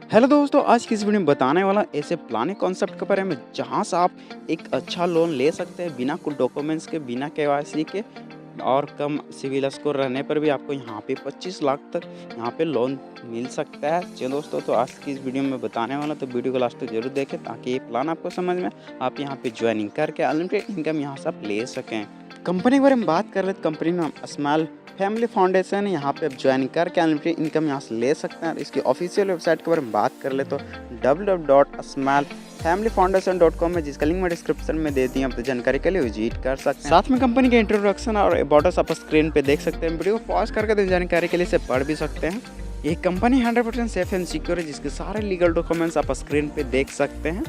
Hello दोस्तों, आज की इस वीडियो में बताने वाला ऐसे प्लानिंग कॉन्सेप्ट के बारे में जहाँ से आप एक अच्छा लोन ले सकते हैं बिना कुछ डॉक्यूमेंट्स के, बिना केवाईसी के और कम सिविल स्कोर रहने पर भी आपको यहाँ पे 25 लाख तक यहाँ पे लोन मिल सकता है। जी दोस्तों, तो आज की इस वीडियो में बताने वाला, तो वीडियो को लास्ट तक जरूर देखें ताकि ये प्लान आपको समझ में आप यहाँ पे ज्वाइनिंग करके अनलिमिटेड इनकम यहाँ से आप ले सकें। कंपनी के बारे में बात कर ले तो कंपनी नाम स्मॉल फैमिली फाउंडेशन है। यहाँ पे आप ज्वाइन करके अनलिमिटेड इनकम यहाँ से ले सकते हैं। इसकी ऑफिशियल वेबसाइट के बारे में बात कर ले तो www.smallfamilyfoundation.com है, जिसका लिंक मैं डिस्क्रिप्शन में दे दी, आप तो जानकारी के लिए विजिट कर सकते हैं। साथ में कंपनी के इंट्रोडक्शन और अबाउट आप स्क्रीन पे देख सकते हैं। वीडियो को पॉज करके तो जानकारी के लिए इसे पढ़ भी सकते हैं। ये कंपनी 100% सेफ एंड सिक्योर है, जिसके सारे लीगल डॉक्यूमेंट्स आप स्क्रीन पे देख सकते हैं।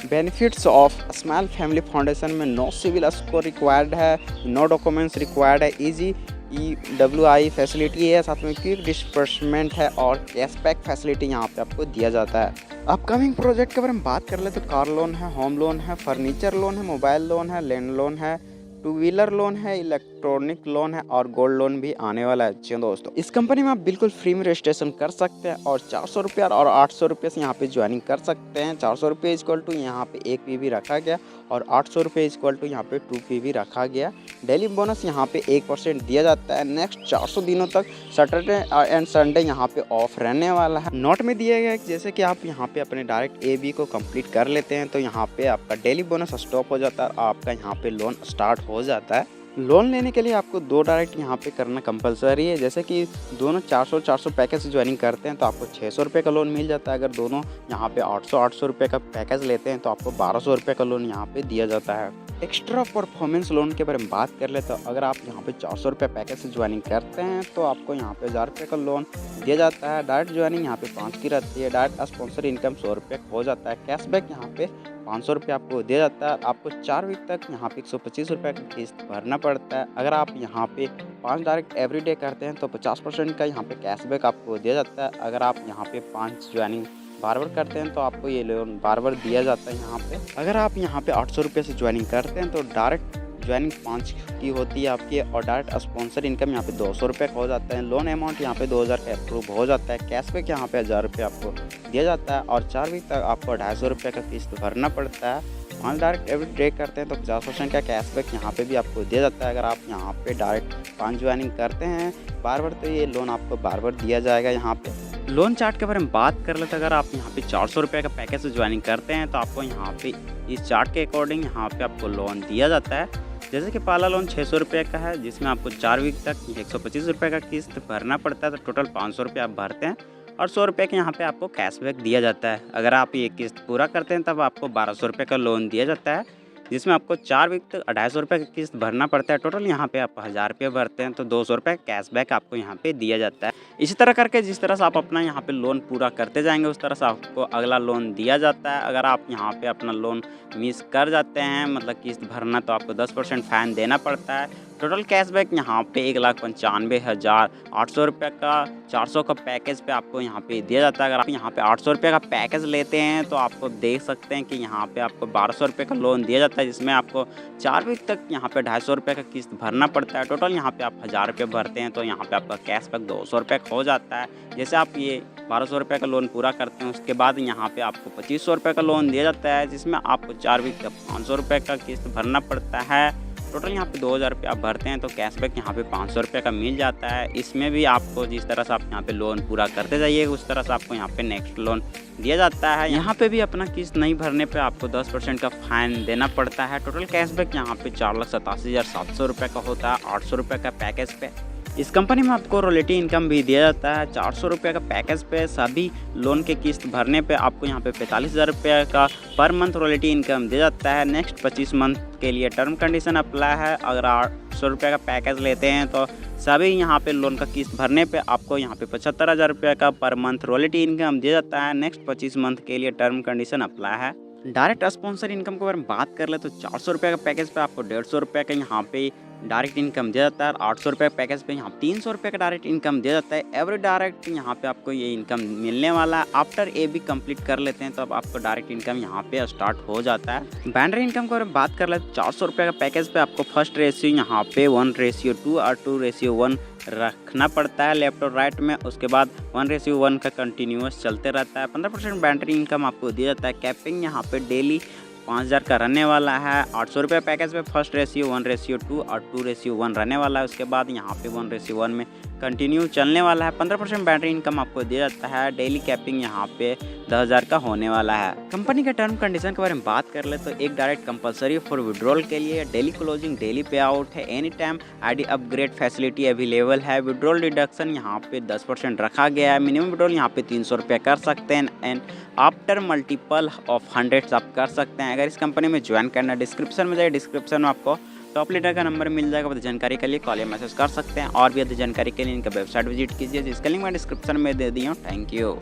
Benefits of small family foundation में नो सिविल स्कोर रिक्वायर्ड है, नो डॉक्यूमेंट्स रिक्वायर्ड है, इजी EWI फैसिलिटी है, साथ में क्विक डिस्बर्समेंट है और कैशबैक फैसिलिटी यहाँ पे आपको दिया जाता है। अपकमिंग प्रोजेक्ट के बारे में बात कर ले तो कार लोन है, होम लोन है, फर्नीचर लोन है, मोबाइल लोन है, लैंड लोन है, टू व्हीलर लोन है, इलेक्ट्रॉनिक लोन है और गोल्ड लोन भी आने वाला है। जी दोस्तों, इस कंपनी में आप बिल्कुल फ्री में रजिस्ट्रेशन कर सकते हैं और 400 रुपये और 800 रुपये से यहाँ पे ज्वाइनिंग कर सकते हैं। 400 रुपये इक्वल टू यहाँ पे 1 PV रखा गया और 800 रुपये इक्वल टू यहाँ पे 2 PV रखा गया। डेली बोनस यहाँ पे 1% दिया जाता है। नेक्स्ट 400 दिनों तक सैटरडे एंड संडे यहाँ पे ऑफ रहने वाला है। नोट में दिया गया है जैसे कि आप यहाँ पे अपने डायरेक्ट AB को कंप्लीट कर लेते हैं तो यहाँ पे आपका डेली बोनस स्टॉप हो जाता है और आपका यहाँ पे लोन स्टार्ट हो जाता है। लोन लेने के लिए आपको 2 डायरेक्ट यहाँ पे करना कंपलसरी है। जैसे कि दोनों 400 पैकेज से ज्वाइनिंग करते हैं तो आपको 600 रुपये का लोन मिल जाता है। अगर दोनों यहाँ पे 800 रुपये का पैकेज लेते हैं तो आपको 1200 रुपये का लोन यहाँ पे दिया जाता है। एक्स्ट्रा परफॉर्मेंस लोन के बारे में बात कर ले तो अगर आप यहाँ पे 400 रुपये पैकेज से ज्वाइनिंग करते हैं तो आपको यहाँ पे 1000 रुपये का लोन दिया जाता है। डायरेक्ट ज्वाइनिंग यहाँ पे 5 की रहती है। डायरेक्ट स्पॉन्सर इनकम 100 रुपये हो जाता है। कैशबैक यहाँ पे 500 रुपये आपको दिया जाता है। आपको 4 वीक तक यहाँ पे 125 रुपये का किस्त भरना पड़ता है। अगर आप यहाँ पे 5 डायरेक्ट एवरीडे करते हैं तो 50% का यहाँ पे कैशबैक आपको दिया जाता है। अगर आप यहाँ पे 5 ज्वाइनिंग बार करते हैं तो आपको ये लोन बार दिया जाता है। यहाँ पे अगर आप यहाँ पे 800 रुपये से ज्वाइनिंग करते हैं तो डायरेक्ट ज्वाइनिंग 5 की होती है आपकी और डायरेक्ट स्पॉन्सर इनकम यहाँ पे 200 रुपये का हो जाता है। लोन अमाउंट यहाँ पे 2000 का अप्रूव हो जाता है। कैशबैक यहाँ पे 1000 रुपये आपको दिया जाता है और 4 वीक तक आपको 250 रुपये का किस्त भरना पड़ता है। 5 डायरेक्ट एवरी डे करते हैं तो 50% का कैशबैक यहाँ पे भी आपको दिया जाता है। अगर आप यहाँ पे डायरेक्ट 5 ज्वाइनिंग करते हैं बार तो ये लोन आपको बार दिया जाएगा। यहाँ पे लोन चार्ट के बारे में बात कर लेते हैं। अगर आप यहाँ पे 400 रुपये का पैकेज से ज्वाइनिंग करते हैं तो आपको यहाँ पे इस चार्ट के अकॉर्डिंग यहाँ पे आपको लोन दिया जाता है। जैसे कि पहला लोन 600 रुपये का है, जिसमें आपको 4 वीक तक 125 रुपये का किस्त भरना पड़ता है। तो टोटल 500 रुपये आप भरते हैं और 100 रुपये के यहाँ पे आपको कैशबैक दिया जाता है। अगर आप ये किस्त पूरा करते हैं तब आपको 1200 रुपये का लोन दिया जाता है, जिसमें आपको 4 वीक तक 250 रुपये का किस्त भरना पड़ता है। टोटल यहाँ पे आप 1000 रुपये भरते हैं तो 200 रुपये कैशबैक आपको यहाँ पे दिया जाता है। इसी तरह करके जिस तरह से आप अपना यहाँ पे लोन पूरा करते जाएंगे उस तरह से आपको अगला लोन दिया जाता है। अगर आप यहाँ पे अपना लोन मिस कर जाते हैं, मतलब किस्त भरना, तो आपको 10% फाइन देना पड़ता है। टोटल कैशबैक यहाँ पे 1,95,800 रुपये का 400 का पैकेज पे आपको यहाँ पे दिया जाता है। अगर आप यहाँ पे 800 रुपये का पैकेज लेते हैं तो आपको देख सकते हैं कि यहाँ पे आपको 1200 रुपये का लोन दिया जाता है, जिसमें आपको 4 वीक तक यहाँ पे 250 रुपये का किस्त भरना पड़ता है। टोटल यहाँ पे आप 1000 रुपये भरते हैं तो यहाँ पे आपका कैशबैक 200 रुपये का हो जाता है। जैसे आप ये 1200 रुपये का लोन पूरा करते हैं उसके बाद यहाँ पे आपको 2500 रुपये का लोन दिया जाता है, जिसमें आपको 4 वीक तक 500 रुपये का किस्त भरना पड़ता है। टोटल यहाँ पे 2000 रुपये आप भरते हैं तो कैशबैक यहाँ पे 500 रुपये का मिल जाता है। इसमें भी आपको जिस तरह से आप यहाँ पे लोन पूरा करते जाइए उस तरह से आपको यहाँ पे नेक्स्ट लोन दिया जाता है। यहाँ पे भी अपना किस्त नहीं भरने पे आपको 10% का फाइन देना पड़ता है। टोटल कैशबैक यहाँ पे 4,87,700 रुपये का होता है 800 रुपये का पैकेज पे। इस कंपनी में आपको रॉयल्टी इनकम भी दिया जाता है। 400 रुपये का पैकेज पे सभी लोन के किस्त भरने पे आपको यहाँ पे 45,000 रुपये का पर मंथ रॉयल्टी इनकम दिया जाता है। नेक्स्ट 25 मंथ के लिए टर्म कंडीशन अप्लाई है। अगर 800 रुपये का पैकेज लेते हैं तो सभी यहाँ पे लोन का किस्त भरने पे आपको यहाँ पे 75,000 रुपये का पर मंथ रॉयल्टी इनकम दिया जाता है। नेक्स्ट 25 मंथ के लिए टर्म कंडीशन अप्लाई है। डायरेक्ट स्पॉन्सर इनकम के बारे में बात कर ले तो 400 रुपये का पैकेज पे आपको 150 रुपये का यहाँ पे डायरेक्ट इनकम दिया जाता है। 800 रुपये पैकेज पे यहाँ 300 रुपये का डायरेक्ट इनकम दिया जाता है। एवरी डायरेक्ट यहाँ पे आपको ये इनकम मिलने वाला है। आफ्टर AB कंप्लीट कर लेते हैं तो अब आपको डायरेक्ट इनकम यहाँ पे स्टार्ट हो जाता है। बाइनरी इनकम को अगर बात कर ले तो 400 रुपये का पैकेज पे आपको फर्स्ट रेशियो यहाँ पे 1:2 और 2:1 रखना पड़ता है लेफ्ट और राइट में। उसके बाद 1:1 का कंटिन्यूअस चलते रहता है। 15% बैटरी इनकम आपको दिया जाता है। कैपिंग यहाँ पे डेली 5000 का रहने वाला है। 800 रुपये पैकेज में फर्स्ट रेशियो 1:2 और 2:1 रहने वाला है। उसके बाद यहाँ पे 1:1 में कंटिन्यू चलने वाला है। 15% बैटरी इनकम आपको दिया जाता है। डेली कैपिंग यहाँ पे 10,000 का होने वाला है। कंपनी के टर्म कंडीशन के बारे में बात कर ले तो एक डायरेक्ट कंपलसरी फॉर विड्रॉल के लिए, डेली क्लोजिंग, डेली पे आउट है, any time ID upgrade facility available है। विड्रॉल डिडक्शन यहाँ पे 10% रखा गया है। मिनिमम विड्रॉल यहाँ पे 300 रुपये कर सकते हैं एंड आफ्टर मल्टीपल ऑफ 100 आप कर सकते हैं। अगर इस कंपनी में ज्वाइन करना, डिस्क्रिप्शन में जाइए, डिस्क्रिप्शन में आपको टॉप लीडर का नंबर मिल जाएगा। तो जानकारी के लिए कॉल या मैसेज कर सकते हैं। और भी अधिक जानकारी के लिए इनका वेबसाइट विजिट कीजिए, जिसका लिंक मैं डिस्क्रिप्शन में दे दी हूँ। Thank you.